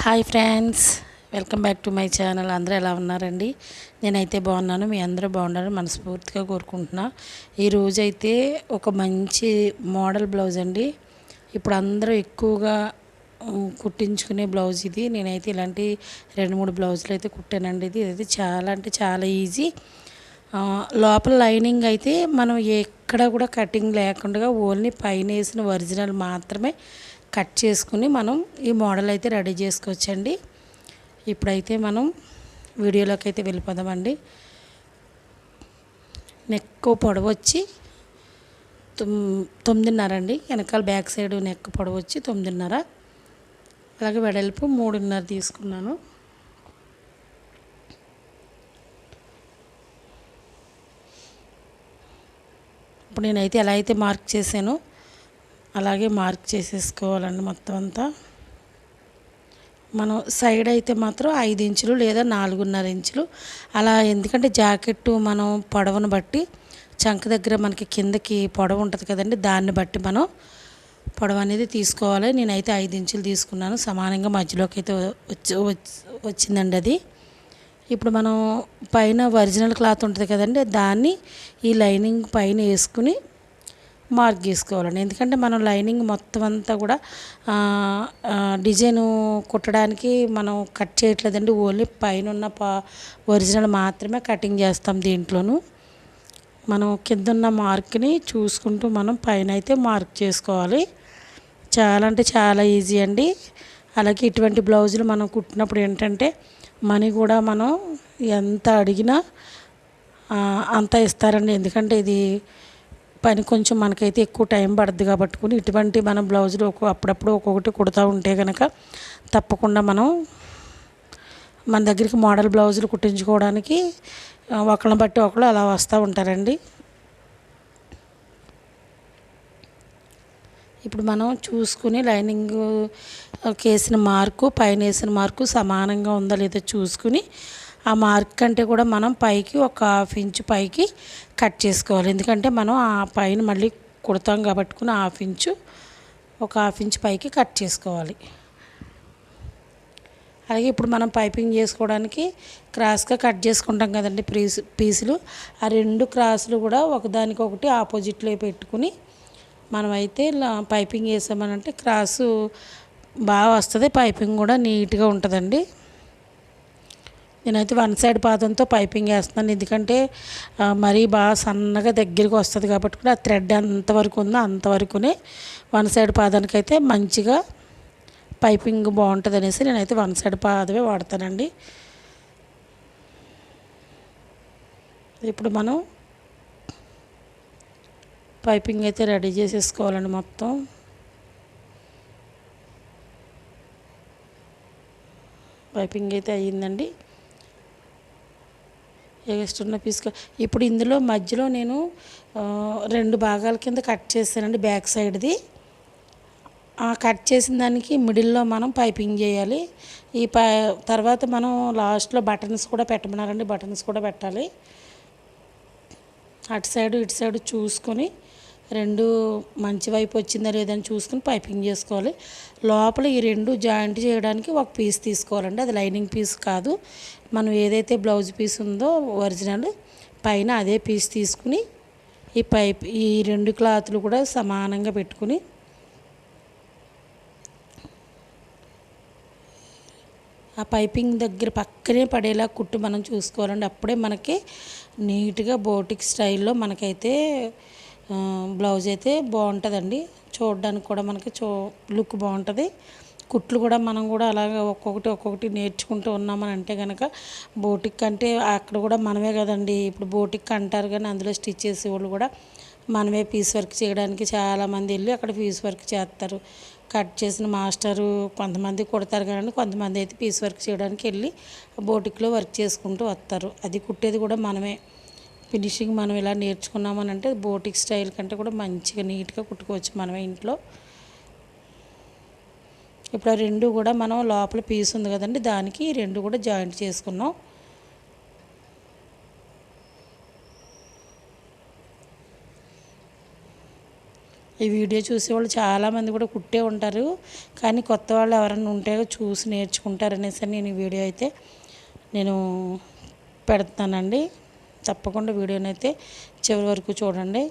Hi friends, welcome back to my channel. అందరూ ఎలా ఉన్నారండి? నేనైతే బాగున్నాను. మీ అందరూ బాగున్నారని మనస్ఫూర్తిగా కోరుకుంటున్నా. ఈరోజైతే ఒక మంచి మోడల్ బ్లౌజ్ అండి. ఇప్పుడు అందరూ ఎక్కువగా కుట్టించుకునే బ్లౌజ్ ఇది. నేనైతే ఇలాంటి 2-3 బ్లౌజులు అయితే కుట్టానండి. ఇది అయితే చాలా అంటే చాలా ఈజీ. లోపల లైనింగ్ అయితే మనం ఎక్కడ కూడా కటింగ్ లేకుండా ఓన్లీ పైన వేసిన ఒరిజినల్ మాత్రమే కట్ చేసుకుని మనం ఈ మోడల్ అయితే రెడీ చేసుకోవచ్చండి. ఇప్పుడైతే మనం వీడియోలోకి అయితే వెళ్ళిపోదామండి. నెక్ పొడవు వచ్చి 9.5 అండి. వెనకాల బ్యాక్ సైడ్ నెక్ పొడవు వచ్చి 9.5, అలాగే వెడల్పు 3.5 తీసుకున్నాను. ఇప్పుడు నేనైతే ఎలా అయితే మార్క్ చేశానో అలాగే మార్క్ చేసేసుకోవాలండి. మొత్తం అంతా మనం సైడ్ అయితే మాత్రం 5 ఇంచులు లేదా 4.5 ఇంచులు అలా, ఎందుకంటే జాకెట్టు మనం పొడవును బట్టి చంక దగ్గర మనకి కిందకి పొడవు ఉంటుంది కదండి, దాన్ని బట్టి మనం పొడవు అనేది తీసుకోవాలి. నేనైతే 5 ఇంచులు తీసుకున్నాను. సమానంగా మధ్యలోకి అయితే వచ్చిందండి అది. ఇప్పుడు మనం పైన ఒరిజినల్ క్లాత్ ఉంటుంది కదండి, దాన్ని ఈ లైనింగ్ పైన వేసుకుని మార్క్ చేసుకోవాలండి. ఎందుకంటే మనం లైనింగ్ మొత్తం అంతా కూడా డిజైను కుట్టడానికి మనం కట్ చేయట్లేదండి. ఓన్లీ పైన ఉన్న ఒరిజినల్ మాత్రమే కటింగ్ చేస్తాం. దీంట్లోనూ మనం కింద ఉన్న మార్క్ని చూసుకుంటూ మనం పైన అయితే మార్క్ చేసుకోవాలి. చాలా అంటే చాలా ఈజీ అండి. అలాగే ఇటువంటి బ్లౌజులు మనం కుట్టినప్పుడు ఏంటంటే మనీ కూడా మనం ఎంత అడిగినా అంత ఇస్తారండి. ఎందుకంటే ఇది పని కొంచెం మనకైతే ఎక్కువ టైం పడుద్ది కాబట్టి ఇటువంటి మన బ్లౌజులు అప్పుడప్పుడు ఒక్కొక్కటి కుడతా ఉంటే కనుక తప్పకుండా మనం మన దగ్గరికి మోడల్ బ్లౌజులు కుట్టించుకోవడానికి ఒకళ్ళని బట్టి ఒకళ్ళు అలా వస్తూ ఉంటారండి. ఇప్పుడు మనం చూసుకుని లైనింగ్ వేసిన మార్కు పైన వేసిన మార్కు సమానంగా ఉందా లేదో చూసుకుని ఆ మార్క్ కంటే కూడా మనం పైకి ఒక 1/2 ఇంచు పైకి కట్ చేసుకోవాలి. ఎందుకంటే మనం ఆ పైన మళ్ళీ కుడతాం కాబట్టి 1/2 ఇంచు, ఒక 1/2 ఇంచు పైకి కట్ చేసుకోవాలి. అలాగే ఇప్పుడు మనం పైపింగ్ చేసుకోవడానికి క్రాస్గా కట్ చేసుకుంటాం కదండి పీసులు. ఆ 2 క్రాసులు కూడా ఒకదానికొకటి ఆపోజిట్లో పెట్టుకుని మనమైతే పైపింగ్ వేసామనంటే క్రాసు బాగా వస్తుంది, పైపింగ్ కూడా నీట్గా ఉంటుందండి. నేనైతే 1 సైడ్ పాదంతో పైపింగ్ వేస్తున్నాను. ఎందుకంటే మరీ బాగా సన్నగా దగ్గరికి వస్తుంది కాబట్టి కూడా ఆ థ్రెడ్ ఎంతవరకు ఉందో అంతవరకునే 1 సైడ్ పాదానికైతే మంచిగా పైపింగ్ బాగుంటుంది అనేసి నేనైతే 1 సైడ్ పాదమే వాడతానండి. ఇప్పుడు మనం పైపింగ్ అయితే రెడీ చేసేసుకోవాలండి. మొత్తం పైపింగ్ అయితే అయ్యిందండి. ఎక్స్ట్రా ఉన్న పీస్గా ఇప్పుడు ఇందులో మధ్యలో నేను 2 భాగాల కింద కట్ చేశానండి బ్యాక్ సైడ్ది. ఆ కట్ చేసిన దానికి మిడిల్లో మనం పైపింగ్ చేయాలి. ఈ తర్వాత మనం లాస్ట్లో బటన్స్ కూడా పెట్టమన్నారండి, బటన్స్ కూడా పెట్టాలి. అటు సైడు ఇటు సైడు చూసుకొని 2 మంచి వైపు వచ్చిందా లేదని చూసుకుని పైపింగ్ చేసుకోవాలి. లోపల ఈ 2 జాయింట్ చేయడానికి ఒక పీస్ తీసుకోవాలండి. అది లైనింగ్ పీస్ కాదు, మనం ఏదైతే బ్లౌజ్ పీస్ ఉందో ఒరిజినల్ పైన అదే పీస్ తీసుకుని ఈ 2 క్లాతులు కూడా సమానంగా పెట్టుకుని ఆ పైపింగ్ దగ్గర పక్కనే పడేలా కుట్టు మనం చూసుకోవాలండి. అప్పుడే మనకి నీట్గా బోటిక్ స్టైల్లో మనకైతే బ్లౌజ్ అయితే బాగుంటుందండి. చూడడానికి కూడా మనకి లుక్ బాగుంటుంది. కుట్లు కూడా మనం కూడా అలాగే ఒక్కొక్కటి నేర్చుకుంటూ ఉన్నామని అంటే కనుక బోటిక్ అంటే అక్కడ కూడా మనమే కదండి. ఇప్పుడు బోటిక్ అంటారు కానీ అందులో స్టిచ్ చేసే వాళ్ళు కూడా మనమే పీస్ వర్క్ చేయడానికి చాలామంది వెళ్ళి అక్కడ పీస్ వర్క్ చేస్తారు. కట్ చేసిన మాస్టరు కొంతమంది కుడతారు కానీ కొంతమంది అయితే పీస్ వర్క్ చేయడానికి వెళ్ళి బోటిక్లో వర్క్ చేసుకుంటూ వస్తారు. అది కుట్టేది కూడా మనమే. ఫినిషింగ్ మనం ఇలా నేర్చుకున్నామని అంటే బోటిక్ స్టైల్ కంటే కూడా మంచిగా నీట్గా కుట్టుకోవచ్చు మనమే ఇంట్లో. ఇప్పుడు ఆ 2 కూడా మనం లోపల పీస్ ఉంది కదండి, దానికి 2 కూడా జాయింట్ చేసుకున్నాం. ఈ వీడియో చూసేవాళ్ళు చాలామంది కూడా కుట్టే ఉంటారు, కానీ కొత్త వాళ్ళు ఎవరైనా ఉంటే చూసి నేర్చుకుంటారనేసి నేను ఈ వీడియో అయితే నేను పెడతానండి. తప్పకుండా వీడియోని అయితే చివరి వరకు చూడండి.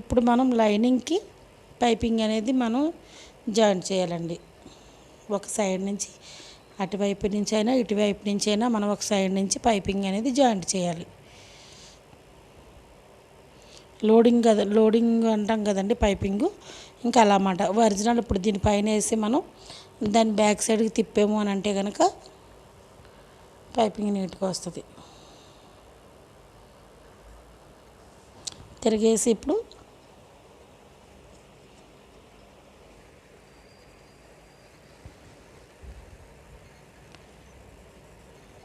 ఇప్పుడు మనం లైనింగ్కి పైపింగ్ అనేది మనం జాయింట్ చేయాలండి. ఒక సైడ్ నుంచి అటువైపు నుంచి అయినా ఇటువైపు నుంచి అయినా మనం ఒక సైడ్ నుంచి పైపింగ్ అనేది జాయింట్ చేయాలి. లోడింగ్ అంటాం కదండి పైపింగ్, ఇంకా అలా అన్నమాట. ఒరిజినల్ ఇప్పుడు దీనిపైన వేసి మనం దాన్ని బ్యాక్ సైడ్కి తిప్పాము అని అంటే కనుక పైపింగ్ నీట్గా వస్తుంది. తిరిగేసి ఇప్పుడు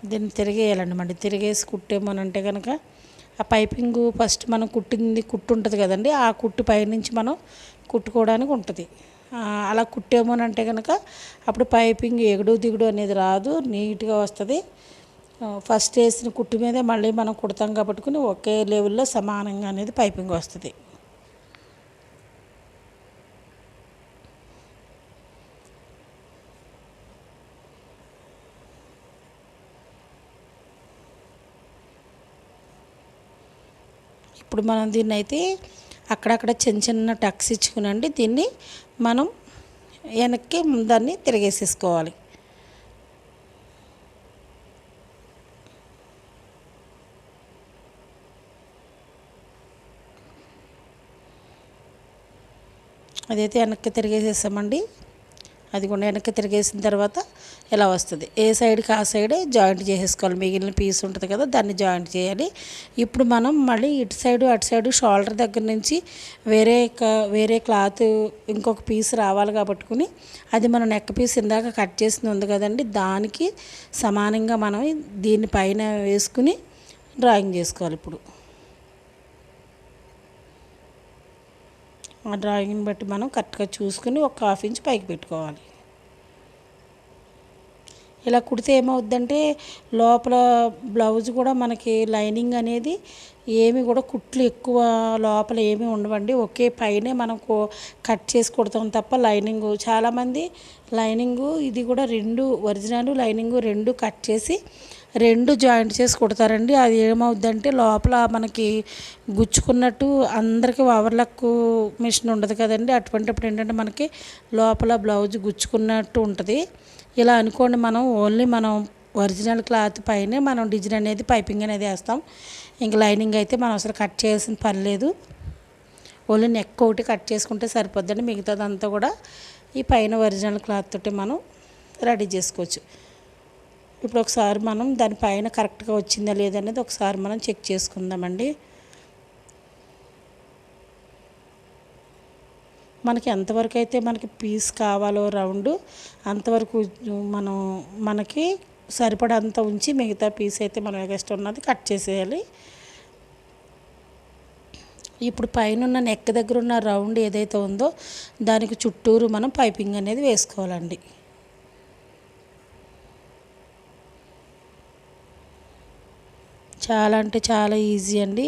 దీన్ని తిరిగేయాలండి. మళ్ళీ తిరిగేసి కుట్టాము అని అంటే కనుక ఆ పైపింగ్ ఫస్ట్ మనం కుట్టు ఉంటుంది కదండి, ఆ కుట్టు పైనుంచి మనం కుట్టుకోవడానికి ఉంటుంది. అలా కుట్టాము అని అంటే కనుక అప్పుడు పైపింగ్ ఎగుడు దిగుడు అనేది రాదు, నీట్గా వస్తుంది. ఫస్ట్ వేసిన కుట్టు మీదే మళ్ళీ మనం కుడతాం కాబట్టి ఒకే లెవెల్లో సమానంగా అనేది పైపింగ్ వస్తుంది. ఇప్పుడు మనం దీన్ని అయితే అక్కడక్కడ చిన్న చిన్న టక్స్ ఇచ్చుకునండి దీన్ని మనం వెనక్కి దాన్ని తిరిగేసేసుకోవాలి. అదైతే వెనక్కి తిరిగేసేసామండి. అది కూడా వెనక్కి తిరిగేసిన తర్వాత ఇలా వస్తుంది. ఏ సైడ్కి ఆ సైడే జాయింట్ చేసేసుకోవాలి. మిగిలిన పీస్ ఉంటుంది కదా దాన్ని జాయింట్ చేయాలి. ఇప్పుడు మనం మళ్ళీ ఇటు సైడు అటు సైడు షోల్డర్ దగ్గర నుంచి వేరే క్లాత్ ఇంకొక పీస్ రావాలి కాబట్టి అది మనం నెక్ పీస్ ఇందాక కట్ చేసింది ఉంది కదండి, దానికి సమానంగా మనం దీనిపైన వేసుకుని డ్రాయింగ్ చేసుకోవాలి. ఇప్పుడు ఆ డ్రాయింగ్ని బట్టి మనం కరెక్ట్గా చూసుకుని ఒక 1/2 ఇంచ్ పైకి పెట్టుకోవాలి. ఇలా కుడితే ఏమవుద్దంటే లోపల బ్లౌజ్ కూడా మనకి లైనింగ్ అనేది ఏమి కూడా కుట్లు ఎక్కువ లోపల ఏమీ ఉండవండి. ఒకే పైనే మనం కట్ చేసి కుడతాం తప్ప లైనింగ్ చాలామంది లైనింగు ఇది కూడా రెండు ఒరిజినల్ లైనింగు రెండు కట్ చేసి రెండు జాయింట్ చేసి కుడతారండి. అది ఏమవుద్దంటే లోపల మనకి గుచ్చుకున్నట్టు అందరికీ ఓవర్లాక్ మిషన్ ఉండదు కదండి, అటువంటిప్పుడు ఏంటంటే మనకి లోపల బ్లౌజ్ గుచ్చుకున్నట్టు ఉంటుంది. ఇలా అనుకోండి, మనం ఓన్లీ మనం ఒరిజినల్ క్లాత్ పైనే మనం డిజైన్ అనేది పైపింగ్ అనేది వేస్తాం. ఇంకా లైనింగ్ అయితే మనం అసలు కట్ చేయాల్సిన పని లేదు. ఓన్లీ నెక్ ఒకటి కట్ చేసుకుంటే సరిపోద్దండి. మిగతాదంతా కూడా ఈ పైన ఒరిజినల్ క్లాత్ తోటి మనం రెడీ చేసుకోవచ్చు. ఇప్పుడు ఒకసారి మనం దానిపైన కరెక్ట్గా వచ్చిందా లేదనేది ఒకసారి మనం చెక్ చేసుకుందామండి. మనకి ఎంతవరకు అయితే మనకి పీస్ కావాలో రౌండ్ అంతవరకు మనకి సరిపడంత ఉంచి మిగతా పీస్ అయితే మనం ఎక్స్ట్రా ఉన్నది కట్ చేసేయాలి. ఇప్పుడు పైన ఉన్న నెక్ దగ్గర ఉన్న రౌండ్ ఏదైతే ఉందో దానికి చుట్టూరు మనం పైపింగ్ అనేది వేసుకోవాలండి. చాలా అంటే చాలా ఈజీ అండి.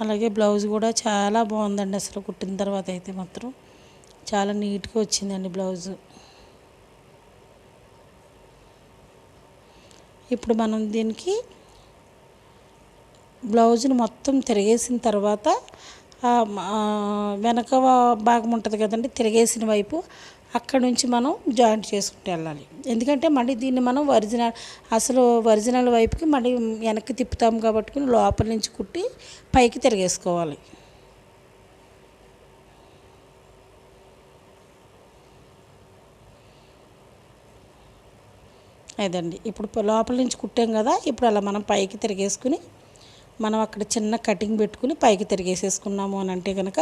అలాగే బ్లౌజ్ కూడా చాలా బాగుందండి. అసలు కుట్టిన తర్వాత అయితే మాత్రం చాలా నీట్గా వచ్చిందండి బ్లౌజు. ఇప్పుడు మనం దీనికి బ్లౌజ్ని మొత్తం తిరిగేసిన తర్వాత వెనక భాగం ఉంటుంది కదండి, తిరిగేసిన వైపు అక్కడ నుంచి మనం జాయింట్ చేసుకుంటూ వెళ్ళాలి. ఎందుకంటే మళ్ళీ దీన్ని మనం ఒరిజినల్ వైపుకి మళ్ళీ వెనక్కి తిప్పుతాం కాబట్టి లోపల నుంచి కుట్టి పైకి తిరిగేసుకోవాలి. అదండి, ఇప్పుడు లోపల నుంచి కుట్టాం కదా, ఇప్పుడు అలా మనం పైకి తిరిగేసుకుని మనం అక్కడ చిన్న కటింగ్ పెట్టుకుని పైకి తిరిగేసేసుకున్నాము అని అంటే కనుక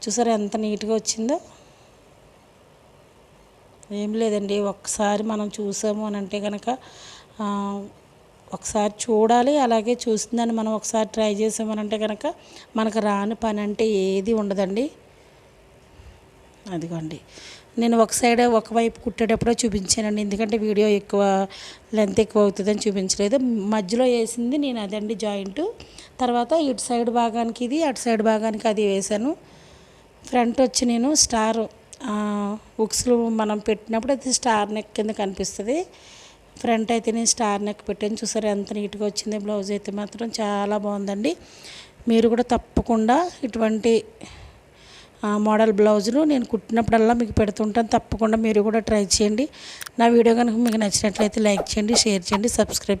చూసారా ఎంత నీట్గా వచ్చిందో. ఏం లేదండి, ఒకసారి మనం చూసాము అని అంటే కనుక ఒకసారి చూడాలి. అలాగే చూసిందని మనం ఒకసారి ట్రై చేసామని అంటే కనుక మనకు రాని పని అంటే ఏది ఉండదండి. అదిగోండి నేను ఒకవైపు కుట్టేటప్పుడే చూపించానండి, ఎందుకంటే వీడియో లెంత్ ఎక్కువ అవుతుందని చూపించలేదు. మధ్యలో వేసింది నేను అదండి జాయింట్. తర్వాత ఇటు సైడ్ భాగానికి ఇది, అటు సైడ్ భాగానికి అది వేసాను. ఫ్రంట్ వచ్చి నేను స్టార్ ఉక్స్లు మనం పెట్టినప్పుడు అది స్టార్ నెక్ కింద కనిపిస్తుంది. ఫ్రంట్ అయితే నేను స్టార్ నెక్ పెట్టాను. చూసారు ఎంత నీట్గా వచ్చింది. బ్లౌజ్ అయితే మాత్రం చాలా బాగుందండి. మీరు కూడా తప్పకుండా ఇటువంటి మోడల్ బ్లౌజులు నేను కుట్టినప్పుడల్లా మీకు పెడుతుంటాను. తప్పకుండా మీరు కూడా ట్రై చేయండి. నా వీడియో కనుక మీకు నచ్చినట్లయితే లైక్ చేయండి, షేర్ చేయండి, సబ్స్క్రైబ్ చేయండి.